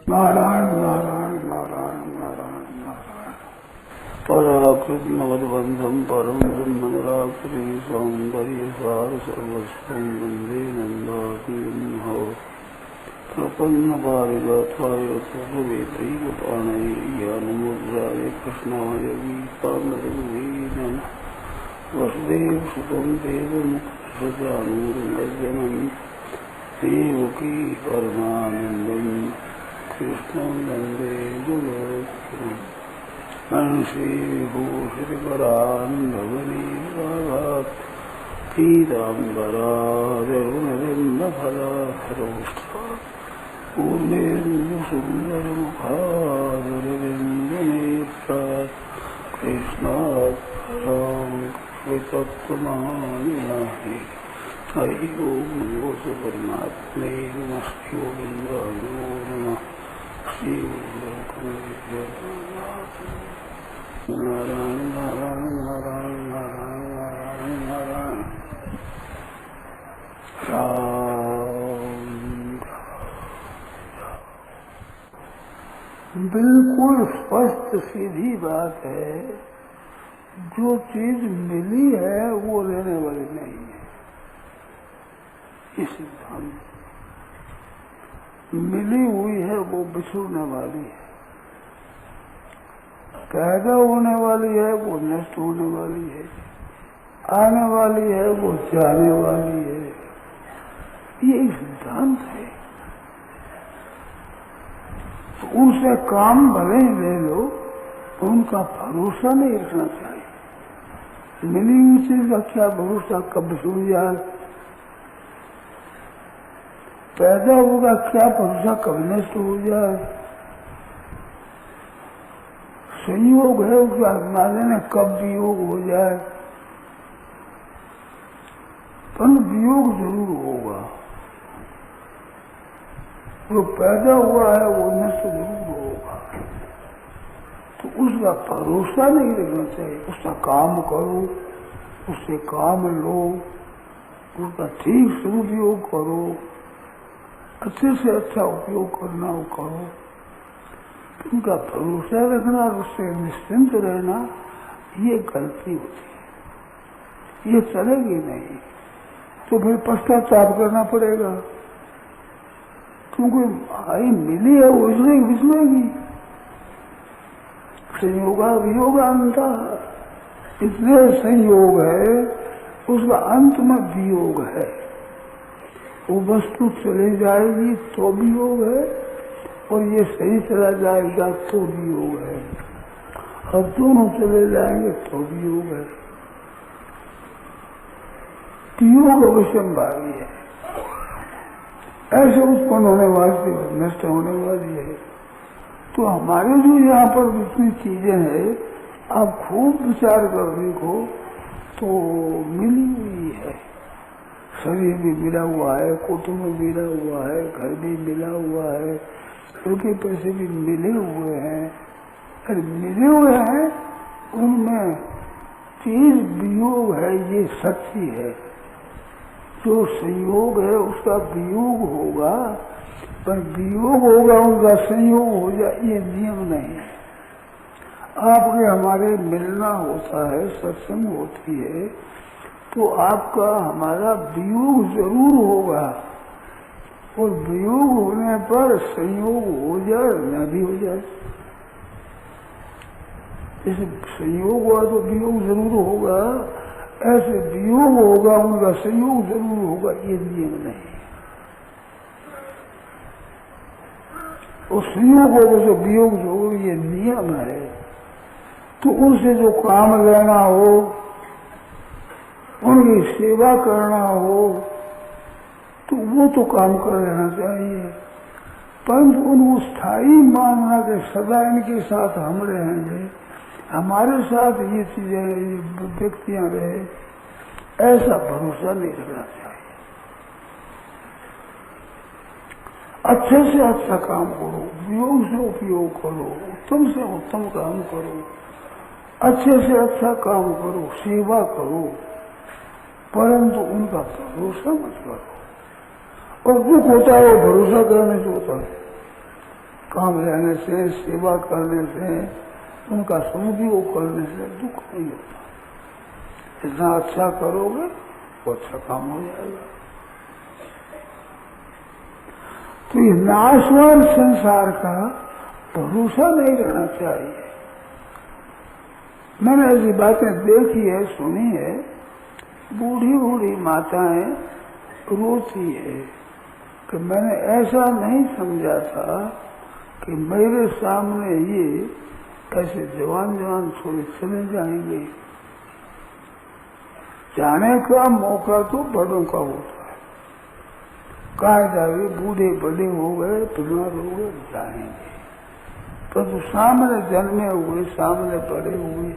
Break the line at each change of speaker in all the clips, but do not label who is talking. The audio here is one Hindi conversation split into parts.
नारायण नारायण नारायण नारायण नारायण। पराकृत मगधबंधम परम ब्रह्म निराकरी सौंदर्य सार सर्वस्वं वंदे नंदातीर्णो प्रपन्न पारिजाताय तत्त्ववेत्रैकपाणये ज्ञानमुद्राय कृष्णाय गीतामृतमयीनं वसुदेव सुतं देवमुखसजानूरमर्जनं देवकी परमानन्दं कृष्णं वन्दे गुरुम् श्रीविभूषितकरान्धवनीरागात् पीताम्बरारुणरन्दफलाधरोष्ठात् पूर्णेन्दुसुन्दरमुखादरविन्दनेत्रात् कृष्णात् परं वितत्त्वमानिनाहि। हरि ओम नमो परमात्मे नमस्ते गोविन्दाय नमः। श्री नारायण नारायण नारायण नारायण नारायण नारायण। बिल्कुल स्पष्ट सीधी बात है, जो चीज मिली है वो रहने वाली नहीं है। इस सिद्धांत मिली हुई है वो बिछुड़ने वाली है, पैदा होने वाली है वो नष्ट होने वाली है, आने वाली है वो जाने वाली है। ये सिद्धांत है। तो उनसे काम भले ही ले लो तो उनका भरोसा नहीं रखना चाहिए। मिली हुई चीज का क्या भरोसा, कब बिछुड़ जाए। पैदा होगा क्या भरोसा, कब नष्ट हो जाए। संयोग है उसका माने कब वियोग हो जाए, पर वियोग जरूर होगा। जो पैदा हुआ है वो नष्ट जरूर होगा। तो उसका भरोसा नहीं रखना चाहिए। उसका काम करो, उससे काम लो, उसका ठीक सदुपयोग करो, अच्छे से अच्छा उपयोग करना वो करो। उनका भरोसा रखना और उससे निश्चिंत रहना, ये गलती होती है। ये चलेगी नहीं तो फिर पश्चाताप करना पड़ेगा, क्योंकि आई मिली है वो इसलिए विसलेगी। संयोगा वियोगा अंत, इसलिए संयोग है, उसका अंत में वियोग है। वो वस्तु चली जाएगी तो वियोग है, और ये सही चला जाएगा तो वियोग है, और दोनों चले जाएंगे तो वियोग है। वियोग अवश्यंभावी है, ऐसे उत्पन्न होने वाली नष्ट होने वाली है। तो हमारे जो यहाँ पर जितनी चीजें हैं, आप खूब विचार कर देखो तो मिली हुई है। शरीर भी मिला हुआ है, कुटुंब भी मिला हुआ है, घर भी मिला हुआ है, क्योंकि पैसे भी मिले हुए हैं। अरे मिले हुए हैं, उनमें चीज वियोग है, ये सच्ची है। जो संयोग है उसका वियोग होगा, पर वियोग होगा उनका संयोग हो जाए, ये नियम नहीं है। आपके हमारे मिलना होता है, सत्संग होती है, तो आपका हमारा वियोग जरूर होगा, और वियोग होने पर संयोग हो जाए न भी हो जाए। जैसे संयोग हुआ तो वियोग जरूर होगा, ऐसे वियोग होगा उनका संयोग जरूर होगा, ये नियम नहीं। और संयोग होगा तो वियोग जरूर, ये नियम है। तो उनसे जो काम लेना हो, उनकी सेवा करना हो, तो वो तो काम कर लेना चाहिए, परंतु उनको स्थायी मानना कि सदा इनके साथ हम रहेंगे, हमारे साथ ये चीजें व्यक्तियां रहे, ऐसा भरोसा नहीं रखना चाहिए। अच्छे से अच्छा काम करो, उपयोग से उपयोग करो, उत्तम से उत्तम काम करो, अच्छे से अच्छा काम करो, सेवा करो, परंतु उनका भरोसा मत करो। और दुख होता है वो भरोसा करने से होता है। काम रहने से, सेवा करने से, उनका सदुपयोग करने से दुख नहीं होता। जितना अच्छा करोगे वो अच्छा काम हो जाएगा। तो ये नाशवान संसार का भरोसा नहीं रहना चाहिए। मैंने ऐसी बातें देखी है, सुनी है, बूढ़ी बूढ़ी माताएं रोती है कि मैंने ऐसा नहीं समझा था कि मेरे सामने ये ऐसे जवान जवान थोड़े चले जाएंगे। जाने का मौका तो बड़ों का होता है, कायदा भी बूढ़े बड़े हो गए, बीमार हो गए, जाएंगे। तो सामने जन्मे हुए, सामने बड़े हुए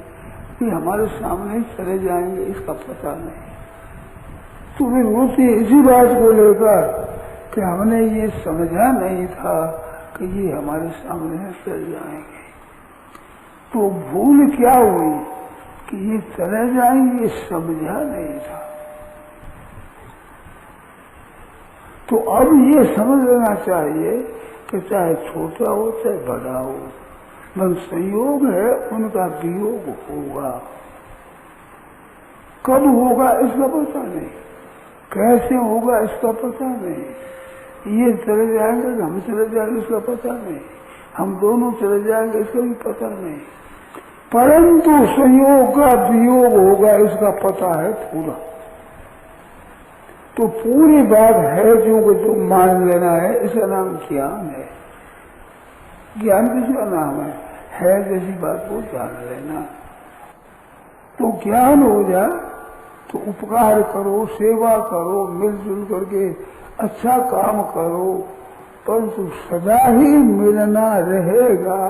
कि हमारे सामने ही चले जाएंगे, इसका पता नहीं। तो फिर रोती इसी बात को लेकर कि हमने ये समझा नहीं था कि ये हमारे सामने चले जाएंगे। तो भूल क्या हुई कि ये चले जाएंगे, ये समझा नहीं था। तो अब ये समझ लेना चाहिए कि चाहे छोटा हो चाहे बड़ा हो, मन संयोग है, उनका वियोग होगा। कब होगा इसका पता नहीं, कैसे होगा इसका पता नहीं। ये चले जाएंगे, हम चले जाएंगे इसका पता नहीं, हम दोनों चले जाएंगे इसका भी पता नहीं, परंतु संयोग का वियोग होगा इसका पता है पूरा। तो पूरी बात है जो मान लेना है, इसका नाम ज्ञान है। ज्ञान किसका नाम है जैसी बात को जान लेना। तो ज्ञान हो जाए तो उपकार करो, सेवा करो, मिलजुल करके अच्छा काम करो, परंतु सदा ही मिलना रहेगा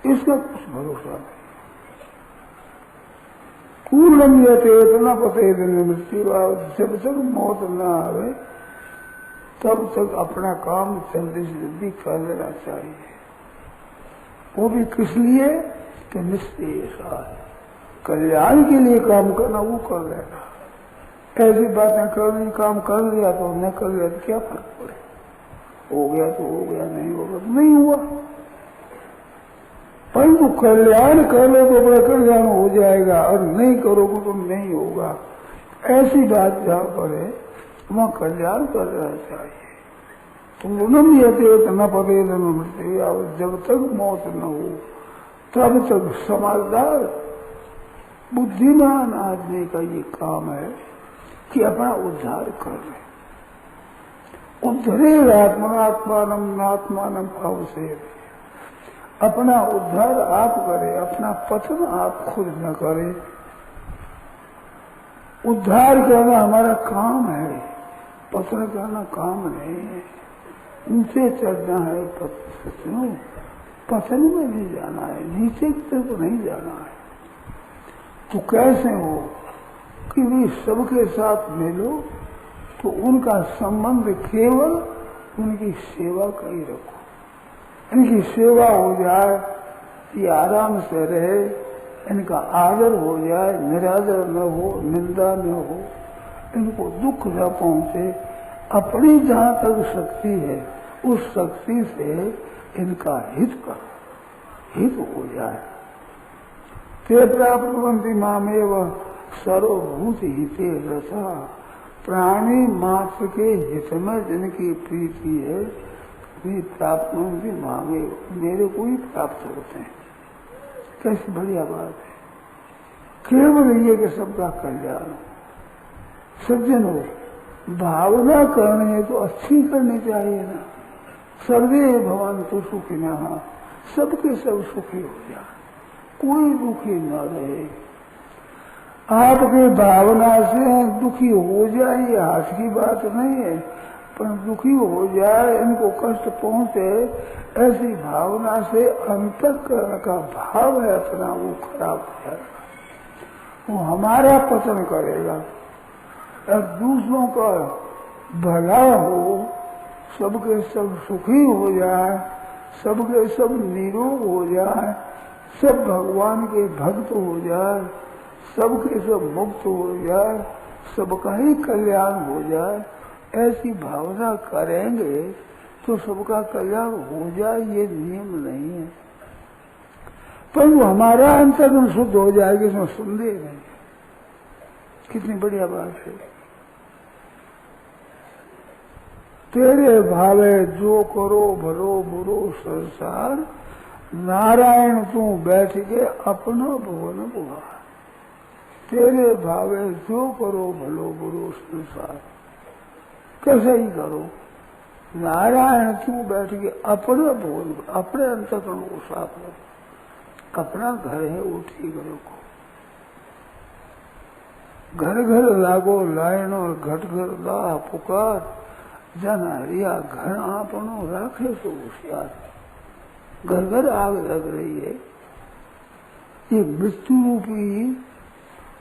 इसका कुछ भरोसा नहीं। पूर्णम यतेतना पते मृत्यु, जब तक मौत न आवे तब तक अपना काम जल्दी से जल्दी कर लेना चाहिए। वो भी किस लिए कि निश्चय है, कल्याण के लिए काम करना, वो कर लेना। ऐसी बातें करनी, काम कर लिया तो न कर लिया तो क्या फर्क पड़े, हो गया तो हो गया, नहीं होगा तो नहीं हुआ। परंतु कल्याण करो तो बड़ा कल्याण हो जाएगा, और नहीं करोगे तो नहीं होगा। ऐसी बात जहाँ पर है वहाँ कल्याण कर लेना चाहिए। तुम न पते न मृत्यु, जब तक मौत न हो तब तक समझदार बुद्धिमान आदमी का ये काम है कि अपना उद्धार कर ले। उद्धरे आत्मात्मान आत्मान भाव से, अपना उद्धार आप करे, अपना पतन आप खुद न करे। उद्धार करना हमारा काम है, पतन करना काम नहीं है। ऊंचे चढ़ना है, पतन में नहीं जाना है, नीचे की तरफ नहीं जाना है। तो कैसे हो कि वे सबके साथ मिलो, तो उनका संबंध केवल उनकी सेवा का ही रखो। इनकी सेवा हो जाए, ये आराम से रहे, इनका आदर हो जाए, निरादर न हो, निंदा न हो, इनको दुख न पहुंचे। अपनी जहाँ तक शक्ति है उस शक्ति से इनका हित करो, हित हो जाए। ते प्राप्त बनती मामेव सर्वभूत हिते रसा, प्राणी मात्र के हित में जिनकी प्रीति है वे प्राप्त होंगे मांगे, मेरे को ही प्राप्त होते हैं। कैसी बढ़िया बात है। केवल ये कि सबका कल्याण। सज्जन हो, भावना करनी है तो अच्छी करनी चाहिए ना। सर्वे भवन्तु सुखिनः, सबके सब सुखी हो जाए, कोई दुखी न रहे। आपकी भावना से दुखी हो जाए ये हाथ की बात नहीं है, पर दुखी हो जाए, इनको कष्ट पहुंचे, ऐसी भावना से अंतःकरण का भाव है अपना वो खराब हो जाएगा, वो हमारा पतन करेगा। और दूसरों का भला हो, सबके सब सुखी हो जाए, सबके सब निरोग हो जाए, सब भगवान के भक्त हो जाए, सबके सब मुक्त हो जाए, सबका ही कल्याण हो जाए, ऐसी भावना करेंगे तो सबका कल्याण हो जाए ये नियम नहीं है, परंतु हमारा अंतर्गुण शुद्ध हो जाएगा इसमें संदेह नहीं। कितनी बढ़िया बात है। तेरे भावे जो करो भलो बुरो संसार, नारायण तू बैठ के अपना भवन बुआ। तेरे भावे जो करो भलो बुरो संसार, कैसे ही करो, नारायण तू बैठ के अपना भवन, अपने अंतःकरण को साफ करो। अपना घर है वो ठीक रखो, घर घर लागो लाइन और घट घर ला पुकार, जन हरिया घर आपनो राखे तो होशियार। घर घर आग लग रही है, ये मृत्यु रूपी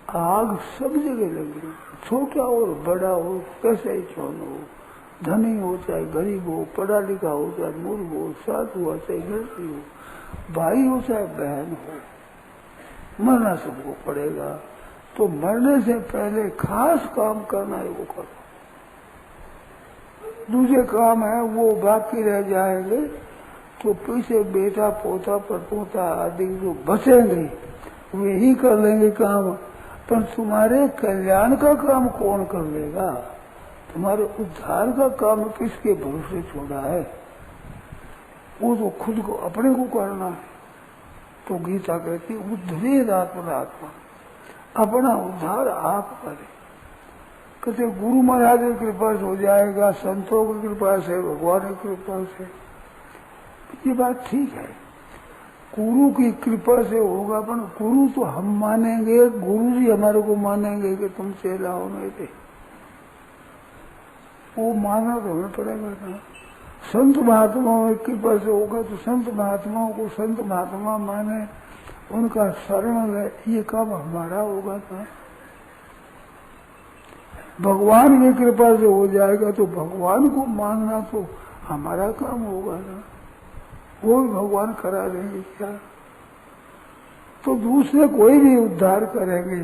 आग सब जगह लग रही है, छोटा हो बड़ा हो, कैसे ही कौन हो, धनी हो चाहे गरीब हो, पढ़ा लिखा हो चाहे मूर्ख हो, साधु हो चाहे गृहस्थी हो, भाई हो चाहे बहन हो, मरना सबको पड़ेगा। तो मरने से पहले खास काम करना है वो करो, दूसरे काम है वो बाकी रह जाएंगे तो पीछे बेटा पोता परपोता आदि जो बचेंगे वे ही कर लेंगे काम, पर तुम्हारे कल्याण का काम कौन कर लेगा? तुम्हारे उद्धार का काम किसके भरोसे छोड़ा है? वो तो खुद को अपने को करना है। तो गीता कहती उद्धरेद आत्मा, अपना उद्धार आप करें। कहते गुरु महाराज की कृपा से हो जाएगा, संतों की कृपा से, भगवान की कृपा से, ये बात ठीक है। गुरु की कृपा से होगा, पर गुरु तो हम मानेंगे, गुरु जी हमारे को मानेंगे कि तुम चेला हो नहीं थे, वो मानना तो हमें पड़ेगा ना। संत महात्माओं की कृपा से होगा तो संत महात्माओं को संत महात्मा माने, उनका शरण ले, ये काम हमारा होगा था। भगवान की कृपा से हो जाएगा तो भगवान को मानना तो हमारा काम होगा ना, वो भी भगवान करा देंगे क्या? तो दूसरे कोई भी उद्धार करेंगे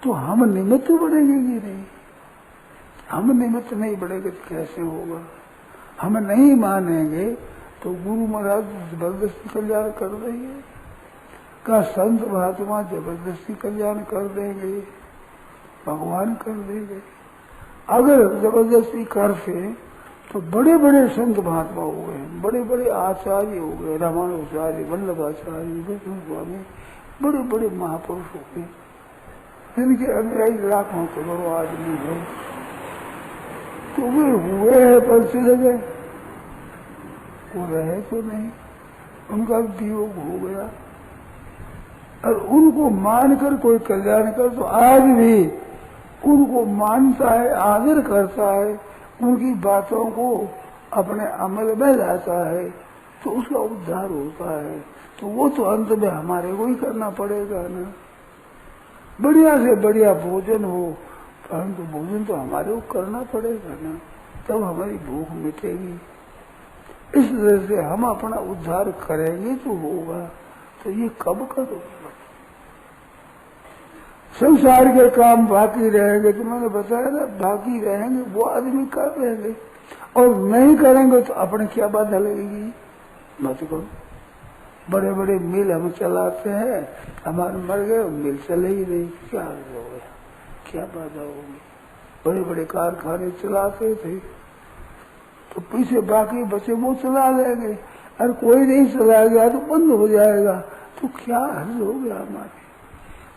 तो हम निमित्त बढ़ेंगे कि नहीं? हम निमित्त नहीं बढ़ेंगे तो कैसे होगा? हम नहीं मानेंगे तो गुरु महाराज जबरदस्ती कल्याण कर देंगे, का संत महात्मा जबरदस्ती कल्याण कर देंगे, भगवान कर देंगे। अगर जबरदस्ती करते तो बड़े बड़े संत महात्मा हो गए, बड़े बड़े आचार्य हो गए, रामानुजाचार्य, वल्लभाचार्य, विष्णु स्वामी, बड़े बड़े महापुरुष हो गए, जिनके अनुयायी लाखों करोड़ों आदमी है। तो वे हुए हैं पर चले गए, वो रहे तो नहीं, उनका वियोग हो गया। और उनको मानकर कोई कल्याण कर तो आज भी उनको मानता है, आदर करता है, उनकी बातों को अपने अमल में लाता है तो उसका उद्धार होता है। तो वो तो अंत में हमारे को ही करना पड़ेगा ना। बढ़िया से बढ़िया भोजन हो, परंतु भोजन तो हमारे को करना पड़ेगा ना, तब हमारी भूख मिटेगी। इस तरह से हम अपना उद्धार करेंगे तो होगा। तो ये कब करोगे? संसार के काम बाकी रहेंगे, तो मैंने बताया ना, बाकी रहेंगे वो आदमी कर रहेंगे, और नहीं करेंगे तो अपने क्या बाधा लगेगी? मत करो। बड़े बड़े मिल हम चलाते हैं, हमारे मर गए, मिल चले ही नहीं, क्या होगा? क्या बाधा होगी? बड़े बड़े कारखाने चलाते थे तो पीछे बाकी बचे वो चला लेंगे, और कोई नहीं चलाएगा तो बंद हो जाएगा, तो क्या हर्ज हो गया हमारे?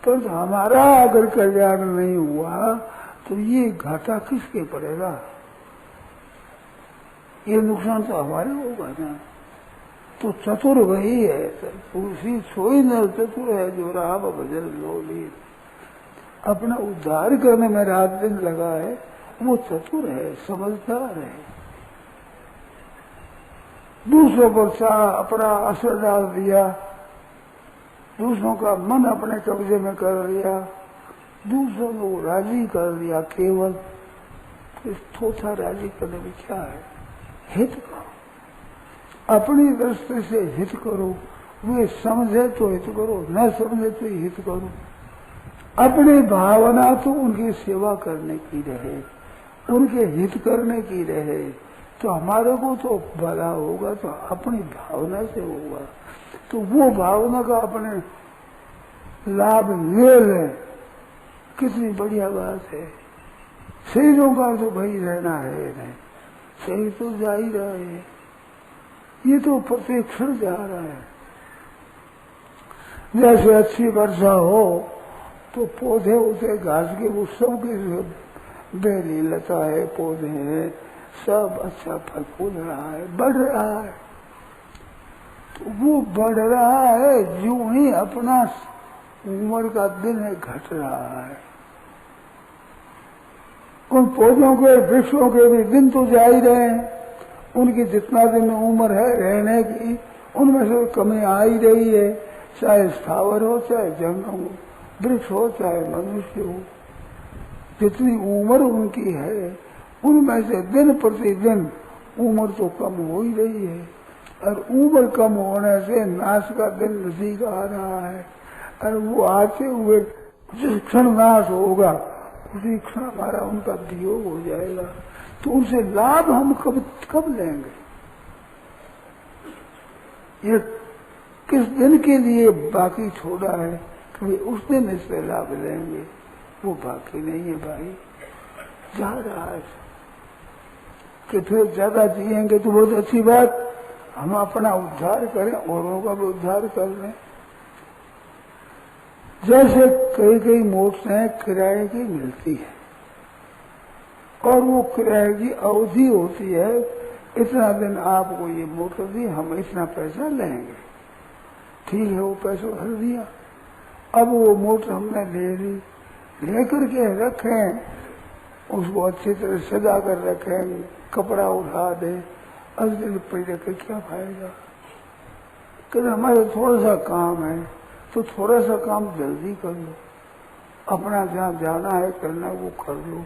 तो हमारा अगर कल्याण नहीं हुआ तो ये घाटा किसके पड़ेगा? ये नुकसान तो हमारे होगा ना। तो चतुर वही है, तुलसी सोई न चतुर है जो राम भजन लोली, अपना उद्धार करने में रात दिन लगा है, वो चतुर है, समझदार है। दूसरों पर अपना असर डाल दिया, दूसरों का मन अपने कब्जे में कर लिया, दूसरों को राजी कर लिया केवल। इस थोथा राजी करने में क्या है? हित करो, अपनी दृष्टि से हित करो। वे समझे तो हित करो, न समझे तो हित करो। अपनी भावना तो उनकी सेवा करने की रहे, उनके हित करने की रहे, तो हमारे को तो भला होगा तो अपनी भावना से होगा। तो वो भावना का अपने लाभ ले लें, कितनी बढ़िया बात है। शरीरों का तो भाई रहना है नहीं, शरीर तो जा ही रहा है, ये तो प्रत्येक क्षण जा रहा है। जैसे अच्छी वर्षा हो तो पौधे उसे घास के वृक्षों के बेली लता है, पौधे हैं, सब अच्छा फल फूल रहा है, बढ़ रहा है। तो वो बढ़ रहा है जो ही अपना उम्र का दिन है घट रहा है। उन पौधों के वृक्षों के भी दिन तो जा ही रहे हैं, उनकी जितना दिन उम्र है रहने की उनमें से कमी आ ही रही है, चाहे स्थावर हो चाहे जंगम वृक्ष हो चाहे मनुष्य हो। जितनी उम्र उनकी है उनमें से दिन प्रतिदिन उम्र तो कम हो ही रही है, और उम्र कम होने से नाश का दिन नजदीक आ रहा है। और वो आते हुए जिस क्षण नाश होगा उसी क्षण हमारा उनका वियोग हो जाएगा। तो उनसे लाभ हम कब लेंगे? ये किस दिन के लिए बाकी छोड़ा है कि उस दिन इससे लाभ लेंगे, वो बाकी नहीं है भाई, जा रहा है। कि फिर ज्यादा जिएंगे तो बहुत अच्छी बात, हम अपना उद्धार करें, औरों का भी उद्धार कर लें। जैसे कई मोटरें किराए की मिलती है और वो किराए की अवधि होती है, इतना दिन आपको ये मोटर दी, हम इतना पैसा लेंगे, ठीक है, वो पैसा भर दिया। अब वो मोटर हमने ले ली, लेकर के रखें, उसको अच्छी तरह सजा कर रखें, कपड़ा उठा दें, अगले पे रखे, क्या फायदा? कि हमारे थोड़ा सा काम है तो थोड़ा सा काम जल्दी कर लो, अपना जहाँ जाना है करना वो कर लो,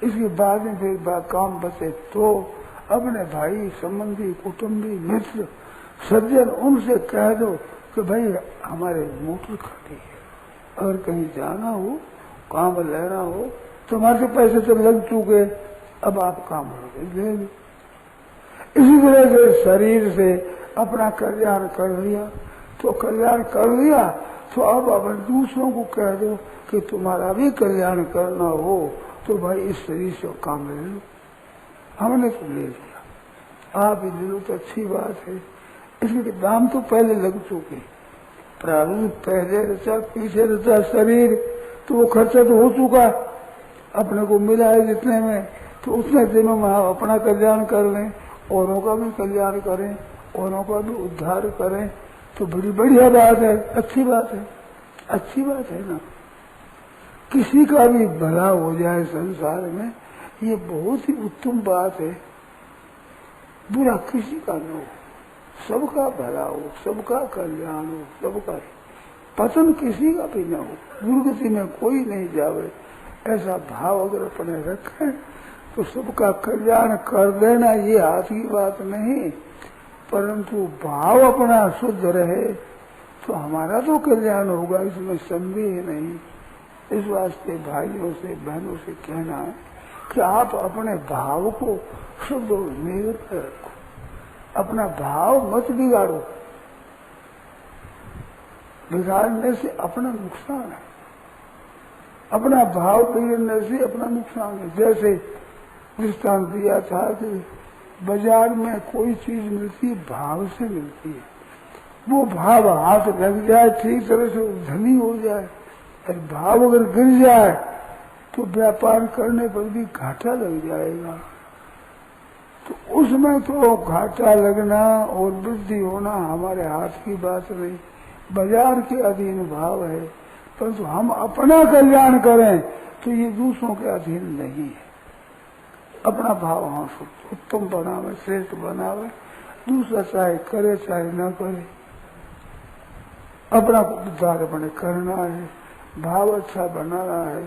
इसके बाद में फिर काम बचे तो अपने भाई संबंधी कुटुंबी मित्र सज्जन उनसे कह दो कि भाई हमारे मोटर खड़ी है, अगर कहीं जाना हो काम लेना हो तो हमारे पैसे तो लग चुके, अब आप काम ले लो। इसी तरह से शरीर से अपना कल्याण कर लिया तो कल्याण कर लिया, तो अब अपने दूसरों को कह दो कि तुम्हारा भी कल्याण करना हो तो भाई इस शरीर से काम ले लो। हमने तो ले लिया, आप ही ले लो तो अच्छी बात है। इसलिए दाम तो पहले लग चुके, प्रारूप पहले रचा पीछे रचा शरीर, तो वो खर्चा तो हो चुका, अपने को मिला है जितने में, तो उतने दिन में हम अपना कल्याण कर लें, औरों का भी कल्याण करें, औरों का भी उद्धार करें, तो बड़ी बढ़िया बात है, अच्छी बात है, अच्छी बात है ना। किसी का भी भला हो जाए संसार में, ये बहुत ही उत्तम बात है। बुरा किसी का न हो, सबका भला हो, सबका कल्याण हो, सबका पतन किसी का भी न हो, दुर्गति में कोई नहीं जावे, ऐसा भाव अगर अपने रखें तो सबका कल्याण कर देना ये हाथ की बात नहीं, परंतु भाव अपना शुद्ध रहे तो हमारा तो कल्याण होगा, इसमें संदेह नहीं। इस वास्ते भाइयों से बहनों से कहना है कि आप अपने भाव को शुद्ध और नियत रखो, अपना भाव मत बिगाड़ो, बिगाड़ने से अपना नुकसान है, अपना भाव बिगड़ने से अपना नुकसान है। जैसे दृष्टांत दिया था कि बाजार में कोई चीज मिलती है भाव से मिलती है, वो भाव हाथ लग जाए ठीक तरह से धनी हो जाए, और भाव अगर गिर जाए तो व्यापार करने पर भी घाटा लग जाएगा। तो उसमें तो घाटा लगना और वृद्धि होना हमारे हाथ की बात नहीं, बाजार के अधीन भाव है, परंतु हम अपना कल्याण करें तो ये दूसरों के अधीन नहीं है। अपना भाव हाँ उत्तम बनावे, श्रेष्ठ बनावे, दूसरा चाहे करे चाहे न करे, अपना उद्धार अपने करना है, भाव अच्छा बनाना है,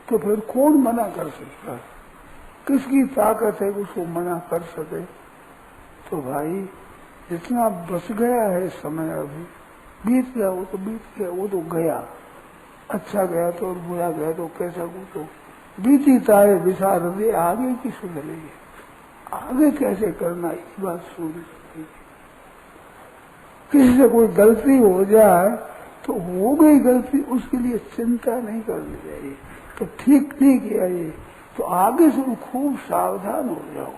तो फिर कौन मना कर सकता है? किसकी ताकत है उसको मना कर सके? तो भाई जितना बच गया है समय, अभी बीत गया वो तो बीत गया, वो तो गया, अच्छा गया तो और बुरा गया तो कैसा कुछ तो बीती तारे विचार दे, आगे की सुधरेगी। आगे कैसे करना इस बात सोचनी चाहिए। किसी से कोई गलती हो जाए तो हो गई गलती, उसके लिए चिंता नहीं करनी चाहिए। तो ठीक नहीं किया ये तो आगे से खूब सावधान हो जाओ।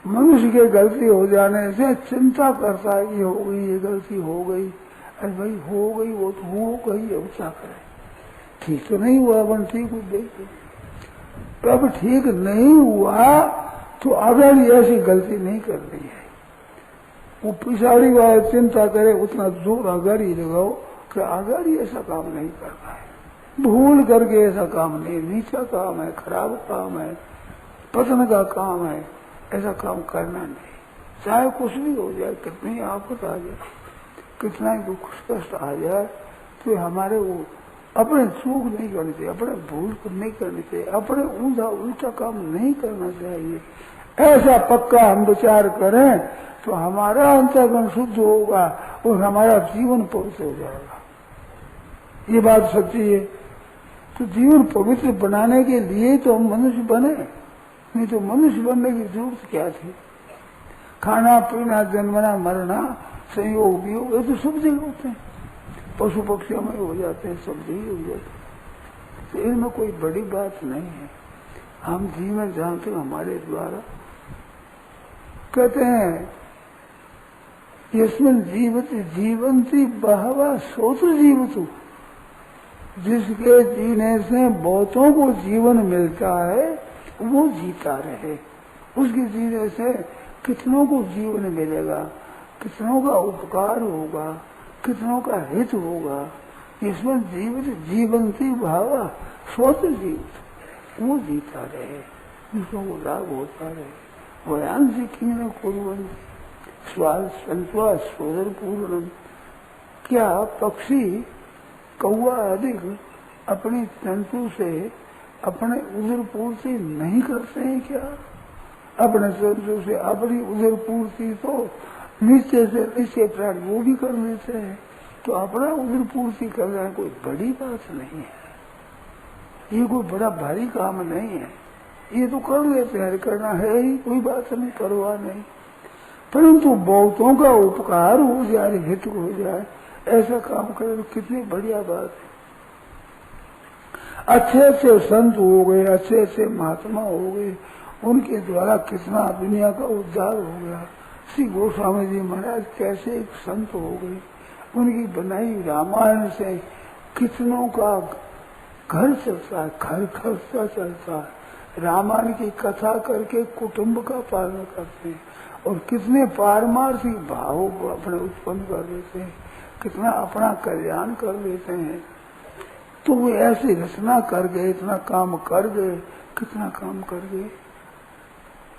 मनुष्य के गलती हो जाने से चिंता करता है कि हो गई ये गलती हो गई। अरे भाई हो गई वो तो हो गई, अब क्या करे, ठीक तो नहीं हुआ, अपन ठीक हो गई। अब ठीक नहीं हुआ तो अगर ऐसी गलती नहीं करनी है। वो पिछाड़ी वाला चिंता करे उतना जोर अगर ही लगाओ कि अगर ही ऐसा काम नहीं करना है, भूल करके ऐसा काम नहीं, नीचा काम है, खराब काम है, पतन का काम है, ऐसा काम करना नहीं। चाहे कुछ भी हो जाए, कितनी आफत आ जाए, कितना ही दुख कष्ट आ जाए, तो हमारे वो अपने चूक नहीं करनी चाहिए, अपने भूल नहीं करनी चाहिए, अपने ऊंधा उल्टा काम नहीं करना चाहिए। ऐसा पक्का हम विचार करें तो हमारा अंतर्गण शुद्ध होगा और हमारा जीवन पवित्र हो जाएगा। ये बात सच्ची है। तो जीवन पवित्र बनाने के लिए तो हम मनुष्य बने, नहीं तो मनुष्य बनने की जरूरत क्या थी। खाना पीना जन्मना मरना संयोग वियोग ये तो सब जगह होते हैं, पशु पक्षियों में हो जाते हैं, सब जगह हो जाते हैं। तो इनमें कोई बड़ी बात नहीं है। हम जीवन जानते हैं हमारे द्वारा। कहते हैं यस्मिन् जीवति जीवंती बहवा सोत्र जीवतु, जिसके जीने से बहुतों को जीवन मिलता है वो जीता रहे। उसके जीने से कितनों को जीवन मिलेगा, कितनों का उपकार होगा, कितनों का हित होगा। इसमें जीवित जीवंती भावा स्वतः जीवित वो जीता रहे, जिसको वो लाभ होता रहे। वयान से किन कुर्वन् स्वाद संत्वा सोदर पूर्णम। क्या पक्षी कौवा अधिक अपनी तंतु से अपने उदर पूर्ति नहीं करते हैं क्या? अपने तंतु से अपनी उदर पूर्ति तो नीचे से नीचे प्राणी वो भी कर लेते हैं, तो अपना उदर पूर्ति करना कोई बड़ी बात नहीं है। ये कोई बड़ा भारी काम नहीं है, ये तो कर लेते हैं, करना है ही, कोई बात नहीं, परवाह नहीं। परंतु बहुतों का उपकार हो जाए, हित हो जाए, ऐसा काम करे तो कितनी बढ़िया बात है। अच्छे अच्छे संत हो गए, अच्छे अच्छे महात्मा हो गए, उनके द्वारा कितना दुनिया का उद्धार हो गया। श्री गोस्वामी जी महाराज कैसे एक संत हो गए, उनकी बनाई रामायण से कितनों का घर चलता है, घर खर्चा चलता है। रामायण की कथा करके कुटुंब का पालन करते हैं और कितने पारमार्थिक भाव अपने उत्पन्न कर लेते हैं, कितना अपना कल्याण कर लेते हैं। तो वो ऐसी रचना कर गए, इतना काम कर गए, कितना काम कर गए,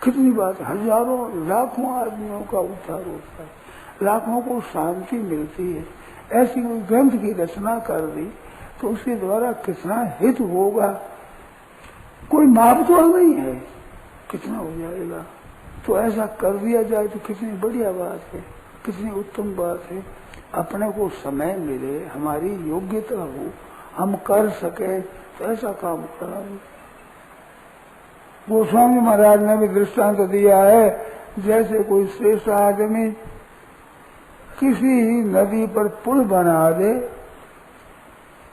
कितनी बात, हजारों लाखों आदमियों का उद्धार होता है, लाखों को शांति मिलती है। ऐसी कोई ग्रंथ की रचना कर दी तो उसके द्वारा कितना हित होगा, कोई माप तो नहीं है, कितना हो जाएगा। तो ऐसा कर दिया जाए तो कितनी बढ़िया बात है, कितनी उत्तम बात है। अपने को समय मिले, हमारी योग्यता हो, हम कर सके तो ऐसा काम करा। गोस्वामी महाराज ने भी दृष्टांत दिया है, जैसे कोई श्रेष्ठ आदमी किसी नदी पर पुल बना दे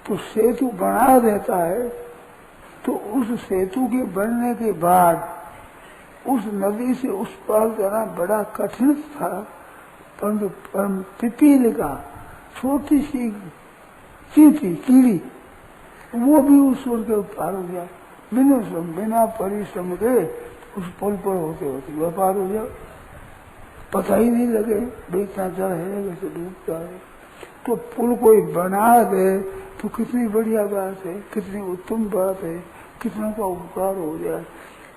तो सेतु बना देता है, तो उस सेतु के बनने के बाद उस नदी से उस पार जाना बड़ा कठिन था, परंतु पिपील का छोटी सी चींटी कीड़ी वो भी उस पुल के पार हो गया, बिना परिश्रम के उस पुल पर होते होते वह पार हो गया, पता ही नहीं लगे बेचना चाहे वैसे डूब जाए। तो पुल कोई बना दे तो कितनी बढ़िया बात है, कितनी उत्तम बात है, कितनों का उपकार हो जाए।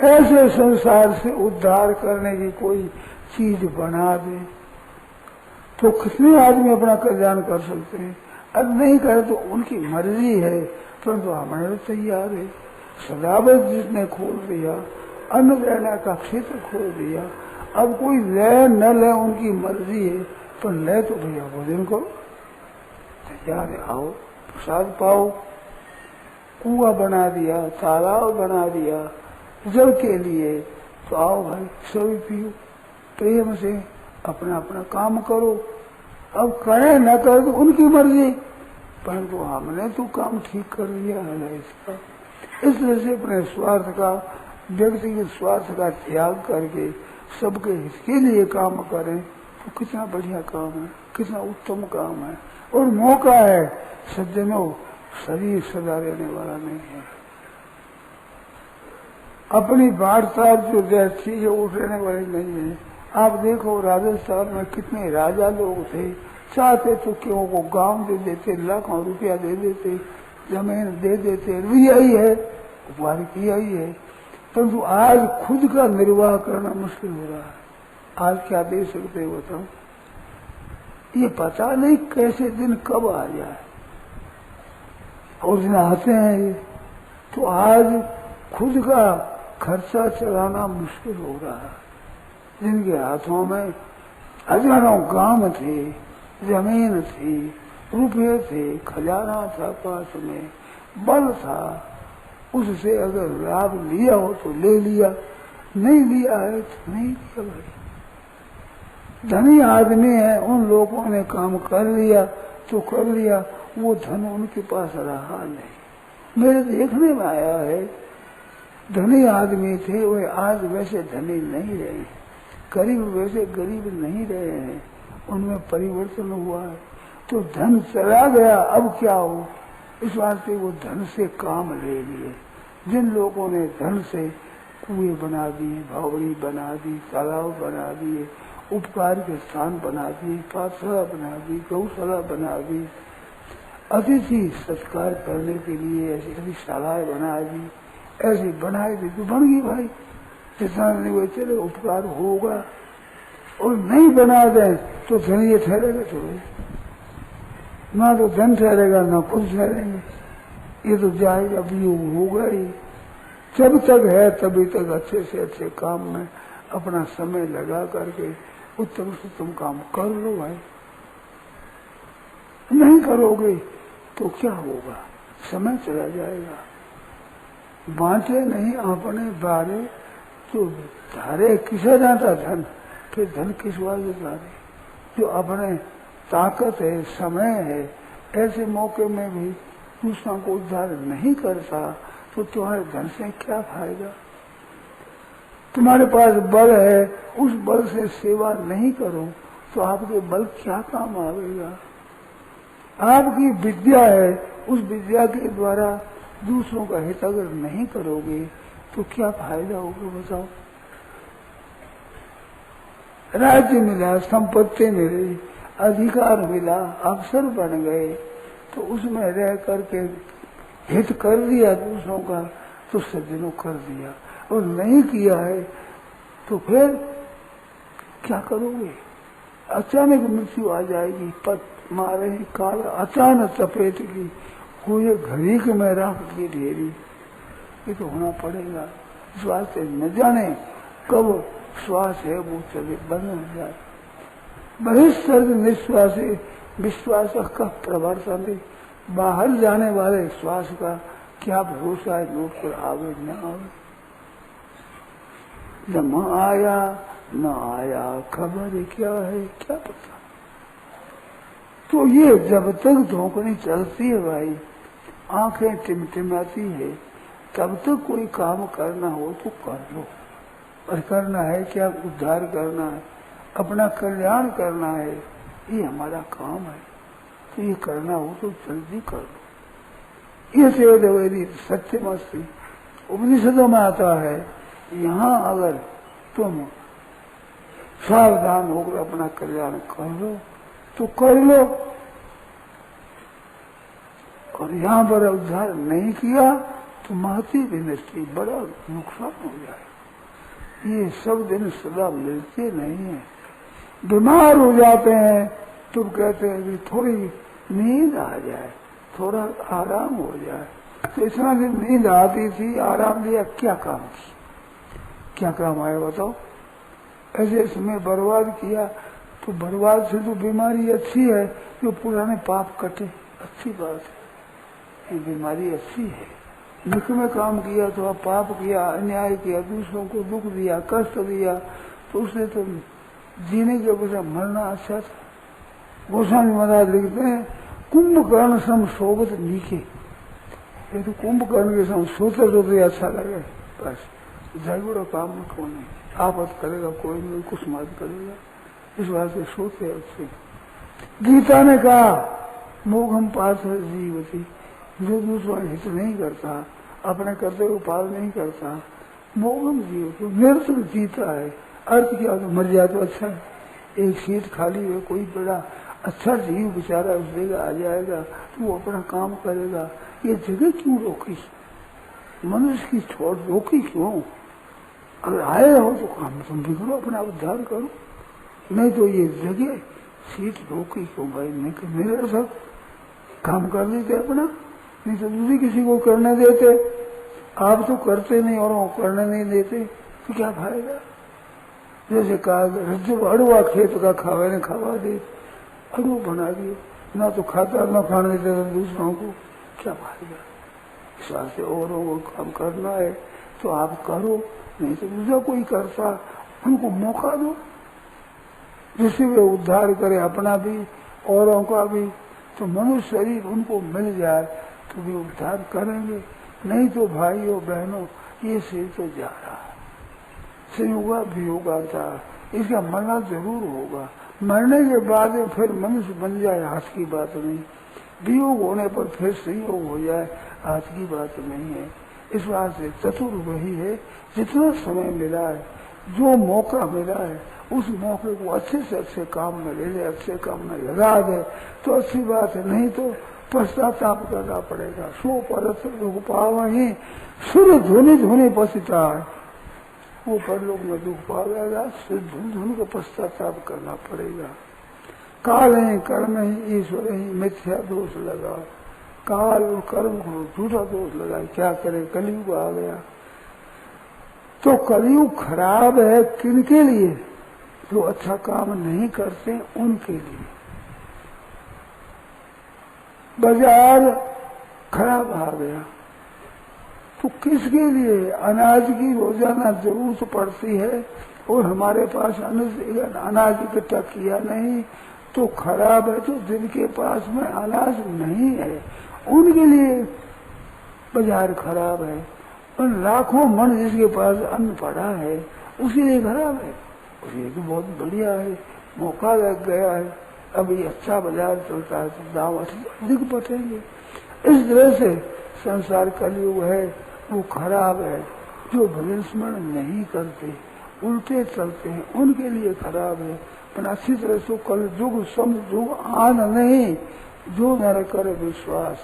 ऐसे संसार से उद्धार करने की कोई चीज बना दे तो कितने आदमी अपना कल्याण कर सकते हैं। अब नहीं करे तो उनकी मर्जी है, परंतु हमारे तैयार है। सदावत जिसने खोल दिया, अन्न लेना का क्षेत्र खोल दिया, अब कोई ले न ले उनकी मर्जी है, तो ले तो भैया भोजन करो, तैयार है, आओ प्रसाद पाओ। कुआं बना दिया, तालाब बना दिया जल के लिए, तो आओ भाई सभी पियो, प्रेम से अपना अपना काम करो। अब करे न करे तो उनकी मर्जी, परंतु हमने तो काम ठीक कर लिया है इसका। इस तरह से अपने स्वार्थ का, व्यक्तिगत स्वार्थ का त्याग करके सबके हित के लिए काम करें तो कितना बढ़िया काम है, कितना उत्तम काम है। और मौका है सज्जनों, शरीर सदा रहने वाला नहीं है। अपनी वार्ता जो रहती है वो रहने वाली नहीं है। आप देखो राजस्थान में कितने राजा लोग थे, चाहते तो क्यों को गांव दे देते, लाखों रुपया दे देते, जमीन दे देते, लिया ही है, उपहार किया ही है। परंतु आज खुद का निर्वाह करना मुश्किल हो रहा है। आज क्या दे सकते हो बताओ? ये पता नहीं कैसे दिन कब आ जाए, और दिन आते हैं ये, तो आज खुद का खर्चा चलाना मुश्किल हो रहा है। जिनके हाथों में हजारों गांव थे, जमीन थी, रुपये थे, खजाना था, पास में बल था, उससे अगर लाभ लिया हो तो ले लिया, नहीं लिया है तो नहीं लिया। भाई धनी आदमी है, उन लोगों ने काम कर लिया तो कर लिया, वो धन उनके पास रहा नहीं। मेरे देखने में आया है, धनी आदमी थे वे आज वैसे धनी नहीं रहे, गरीब वैसे गरीब नहीं रहे हैं, उनमें परिवर्तन हुआ है। तो धन चला गया, अब क्या हो, इस वास्ते वो धन से काम ले लिए। जिन लोगों ने धन से कुएं बना दिए, भावड़ी बना दी, तालाब बना दिए, उपकार के स्थान बना दिए, पाठशाला बना दी, गौशाला बना दी, अतिथि सत्कार करने के लिए ऐसी ऐसी शालाएं बना दी, ऐसी बनाई दी तो बन गई भाई। जितना नहीं वो चले उपकार होगा, और नहीं बना दे तो धन ये ठहरेगा थोड़े, ना तो धन ठहरेगा ना खुद ठहरेंगे, ये तो जाएगा भी होगा ही। जब तक है तभी तक अच्छे से अच्छे काम में अपना समय लगा करके उत्तम से उत्तम काम कर लो भाई। नहीं करोगे तो क्या होगा, समय चला जाएगा। बांटे नहीं अपने बारे तो धारे किसे जाता धन, फिर धन किस वाले धारे। जो अपने ताकत है, समय है, ऐसे मौके में भी दूसरों को उद्धार नहीं करता तो तुम्हारे धन से क्या फायदा। तुम्हारे पास बल है, उस बल से सेवा नहीं करो तो आपके बल क्या काम आवेगा। आपकी विद्या है, उस विद्या के द्वारा दूसरों का हित अगर नहीं करोगे तो क्या फायदा होगा बताओ। राज्य मिला, संपत्ति मिली, अधिकार मिला, अवसर बन गए, तो उसमें रह करके हित कर दिया दूसरों का तो सज्जनों कर दिया, और नहीं किया है तो फिर क्या करोगे। अचानक मृत्यु आ जाएगी, पत मारे काल अचानक चपेट की, कोई घड़ी के में राख की ढेरी, ये तो होना पड़ेगा। इस वास्ते न जाने कब श्वास है वो चले बंद हो जाए। बहिष्कर्ग निश्वास विश्वास का प्रवर्तन, बाहर जाने वाले श्वास का क्या भरोसा है, नोट पर आवे न आवे। जब आया न आया खबर क्या है, क्या पता। तो ये जब तक धोखनी चलती है भाई, आंखें टिमटिमाती है, तब तक कोई काम करना हो तो कर लो। और करना है क्या, उद्धार करना है, अपना कल्याण करना है, ये हमारा काम है। तो ये करना हो तो जल्दी कर लो। ये सेवदेवी सत्यमस्ती उपनिषदों में आता है। यहाँ अगर तुम सावधान होकर अपना कल्याण कर लो तो कर लो, और यहाँ पर उद्धार नहीं किया तो महती विनष्टि, बड़ा नुकसान हो जाए। ये सब दिन सदा मिलते नहीं है। बीमार हो जाते हैं तो कहते हैं कि थोड़ी नींद आ जाए, थोड़ा आराम हो जाए। तो इतना दिन नींद आती थी, आराम दिया, क्या काम की, क्या काम आया बताओ। ऐसे समय बर्बाद किया तो बर्बाद से तो बीमारी अच्छी है, जो पुराने पाप कटे, अच्छी बात है, ये बीमारी अच्छी है। निक में काम किया तो पाप किया, अन्याय किया, दूसरों को दुख दिया, कष्ट दिया, तो उसने तो जीने के बजाय मरना अच्छा था। गोस्वामी महाराज लिखते हैं कुंभकर्ण सम सोबत नीके, ये तो कुंभकर्ण के सम सोते तो अच्छा लगे, बस झगड़ा काम में कौन नहीं, आपत करेगा कोई नहीं, कुछ मत करेगा, इस बात से सोते अच्छे। गीता ने कहा मोघम पास है जीवती, जो दूसरा हित नहीं करता, अपने कर्तव्य पाल नहीं करता, मोघम जीवती निरंतर जीता है। अर्थ क्या, तो मर जाए तो अच्छा है, एक सीट खाली है, कोई बड़ा अच्छा जीव बेचारा उस जगह आ जाएगा तो वो अपना काम करेगा, ये जगह क्यों रोकी, मनुष्य की छोड़ रोकी क्यों? अगर आए हो तो काम तुम भी करो, अपना उद्धार करो, नहीं तो ये जगह सीट रोकी क्यों भाई? मेरे सब काम कर लेते अपना, नहीं तो दूसरी किसी को करने देते, आप तो करते नहीं और वो करने नहीं देते तो क्या फायदा? जैसे कहा जब अड़ुआ खेत का खावे ने खावा दे, अड़ुआ बना दिए, ना तो खाता ना खाने देते दूसरों को, क्या फायदा? इस बात से औरों को काम करना है तो आप करो, नहीं तो दूसरा कोई करता उनको मौका दो, जिससे वे उद्धार करे अपना भी औरों का भी, तो मनुष्य शरीर उनको मिल जाए तो वे उद्धार करेंगे। नहीं तो भाइयों बहनों ये शरीर तो जा रहा है, संयोगा भी होगा था, इसका मरना जरूर होगा, मरने के बाद फिर मनुष्य बन जाए हाथ की बात नहीं, वियोग होने पर फिर संयोग हो जाए हाथ की बात नहीं है। इस बात से चतुर वही है, जितना समय मिला है, जो मौका मिला है उस मौके को अच्छे से अच्छे काम में ले ले, अच्छे काम में लगा दे तो अच्छी बात है, नहीं तो पश्चाताप करना पड़ेगा। सो परत दुख पावही सुर धुनि धुनि पछता है, वो परलोक में दुख पावेगा, सुर धुन धुन को पश्चाताप करना पड़ेगा। काल ही कर्म ही ईश्वर ही मिथ्या दोष लगा, काल और कर्म को झूठा दोष लगा, क्या करे, कलयुग आ गया। तो कलयुग खराब है किनके लिए? जो अच्छा काम नहीं करते उनके लिए। बाजार खराब आ गया तो किसके लिए? अनाज की रोजाना जरूरत पड़ती है और हमारे पास अनाज इकट्ठा किया नहीं तो खराब है, तो जिनके पास में अनाज नहीं है उनके लिए बाजार खराब है, और लाखों मन जिसके पास अन्न पड़ा है उसी लिए खराब है। और ये तो बहुत बढ़िया है, मौका लग गया है, अभी अच्छा बाजार चलता है तो दाम अधिक बटेंगे। इस तरह से संसार कलयुग है वो खराब है, जो भजन स्मरण नहीं करते उल्टे चलते हैं उनके लिए खराब है। पर अच्छी तरह से कल जुग समझुग आन नहीं, जो नर कर विश्वास,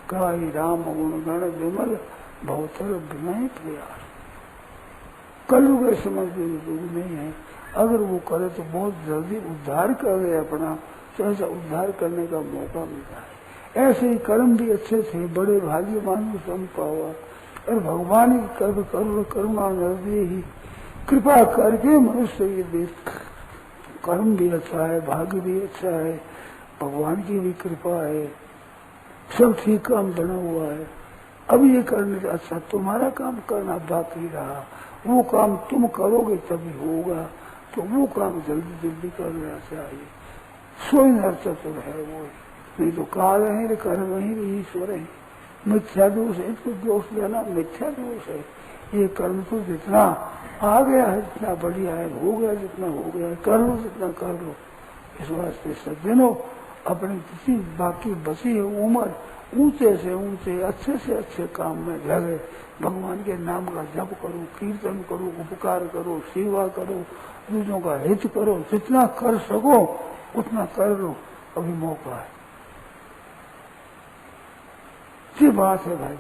काई राम गुण गण विमल बहुतर विनय प्रयास। कलयुग समझ युग नहीं है, अगर वो करे तो बहुत जल्दी उद्धार कर ले अपना, तो ऐसा उद्धार करने का मौका मिलता है। ऐसे ही कर्म भी अच्छे थे, बड़े भाग्यवान को सम पावा, और भगवान की करुणा नजदीक ही कृपा करके मनुष्य ये देख, कर्म भी अच्छा है, भाग्य भी अच्छा है, भगवान की भी कृपा है, सब ठीक काम बना हुआ है। अब ये करने का अच्छा तुम्हारा काम करना बाकी रहा, वो काम तुम करोगे तभी होगा, तो वो काम जल्दी जल्दी कर लेना चाहिए। सोई नर चतुर है वो, नहीं तो काल है कर्म ही ईश्वर है। मिथ्या दोष है, इसको दोष देना मिथ्या दोष है। ये कर्म तो जितना आ गया है जितना बढ़िया है, हो गया जितना हो गया है, कर लो जितना कर लो। इस वास्ते सज्जनों अपनी किसी बाकी बची है उम्र ऊंचे से ऊंचे अच्छे से अच्छे काम में लगे, भगवान के नाम का जप करो, कीर्तन करो, उपकार करो, सेवा करो, दूसरों का हित करो, जितना कर सको उतना कर लो, अभी मौका है। ये बात है भाई।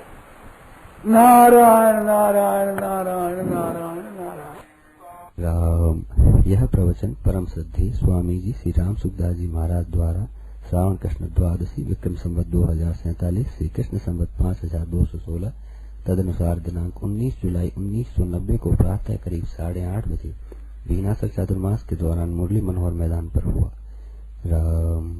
नारायण नारायण नारायण नारायण नारायण
राम। यह प्रवचन परम श्रद्धेय स्वामी जी श्री राम सुखदास जी महाराज द्वारा श्रावण कृष्ण द्वादशी विक्रम संवत 2047 श्री कृष्ण संवत 5216 तदनुसार दिनांक 19 जुलाई 1990 को प्रातः करीब 8:30 बजे वीणासक चातुर्मास के दौरान मुरली मनोहर मैदान पर हुआ। राम।